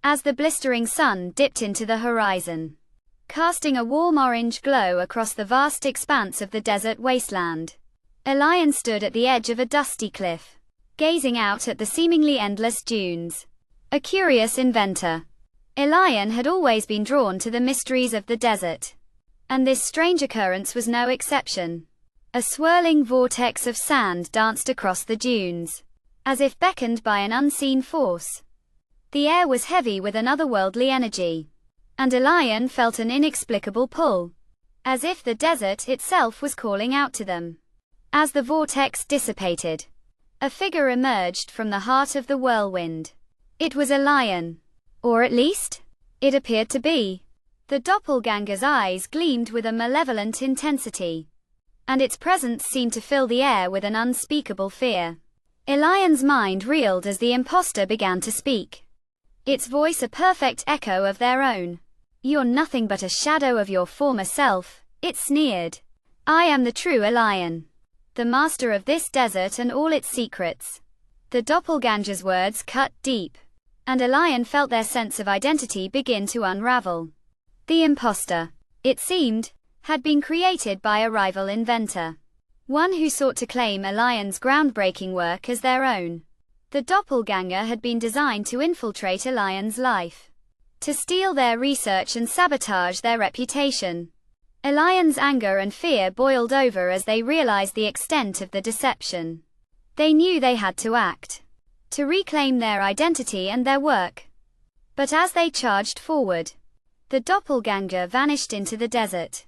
as the blistering sun dipped into the horizon, casting a warm orange glow across the vast expanse of the desert wasteland. Elian stood at the edge of a dusty cliff, gazing out at the seemingly endless dunes. A curious inventor, Elian had always been drawn to the mysteries of the desert, and this strange occurrence was no exception. A swirling vortex of sand danced across the dunes, as if beckoned by an unseen force. The air was heavy with an otherworldly energy, and Elian felt an inexplicable pull, as if the desert itself was calling out to them. As the vortex dissipated, a figure emerged from the heart of the whirlwind. It was Elian. Or at least, it appeared to be. The doppelganger's eyes gleamed with a malevolent intensity, and its presence seemed to fill the air with an unspeakable fear. Elian's mind reeled as the imposter began to speak, its voice a perfect echo of their own. "You're nothing but a shadow of your former self," it sneered. "I am the true Elian, the master of this desert and all its secrets." The doppelganger's words cut deep, and Elian felt their sense of identity begin to unravel. The imposter, it seemed, had been created by a rival inventor, one who sought to claim Elian's groundbreaking work as their own. The doppelganger had been designed to infiltrate Elian's life, to steal their research and sabotage their reputation. Elian's anger and fear boiled over as they realized the extent of the deception. They knew they had to act, to reclaim their identity and their work. But as they charged forward, the doppelganger vanished into the desert,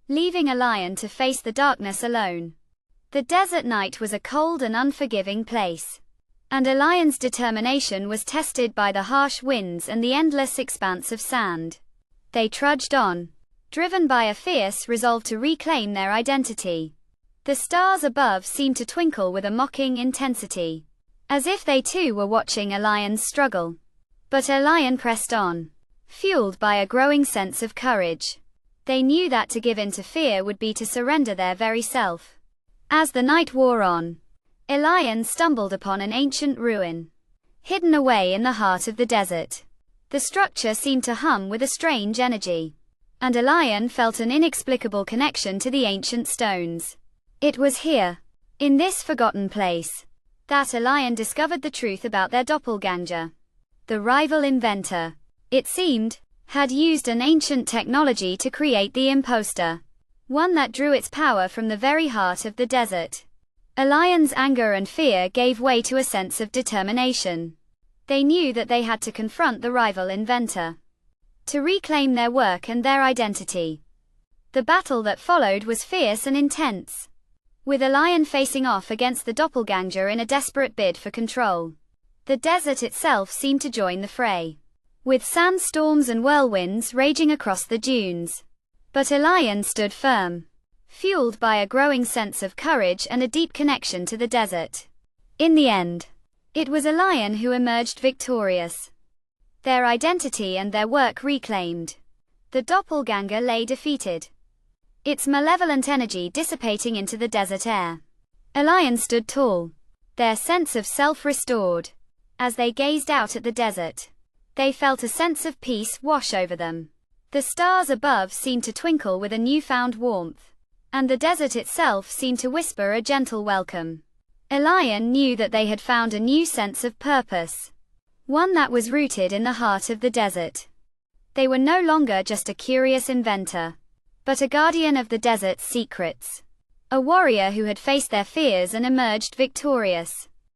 leaving Elian to face the darkness alone. The desert night was a cold and unforgiving place, and Elian's determination was tested by the harsh winds and the endless expanse of sand. They trudged on, driven by a fierce resolve to reclaim their identity. The stars above seemed to twinkle with a mocking intensity, as if they too were watching Elian's struggle. But Elian pressed on, fueled by a growing sense of courage. They knew that to give in to fear would be to surrender their very self. As the night wore on, Elian stumbled upon an ancient ruin, hidden away in the heart of the desert. The structure seemed to hum with a strange energy, and Elian felt an inexplicable connection to the ancient stones. It was here, in this forgotten place, that Elian discovered the truth about their doppelganger. The rival inventor, it seemed, had used an ancient technology to create the imposter, one that drew its power from the very heart of the desert. Elian's anger and fear gave way to a sense of determination. They knew that they had to confront the rival inventor, to reclaim their work and their identity. The battle that followed was fierce and intense, with Elian facing off against the doppelganger in a desperate bid for control. The desert itself seemed to join the fray, with sandstorms and whirlwinds raging across the dunes. But Elian stood firm, fueled by a growing sense of courage and a deep connection to the desert. In the end, it was Elian who emerged victorious, their identity and their work reclaimed. The doppelganger lay defeated, its malevolent energy dissipating into the desert air. Elian stood tall, their sense of self restored. As they gazed out at the desert, they felt a sense of peace wash over them. The stars above seemed to twinkle with a newfound warmth, and the desert itself seemed to whisper a gentle welcome. Elian knew that they had found a new sense of purpose, one that was rooted in the heart of the desert. They were no longer just a curious inventor, but a guardian of the desert's secrets, a warrior who had faced their fears and emerged victorious.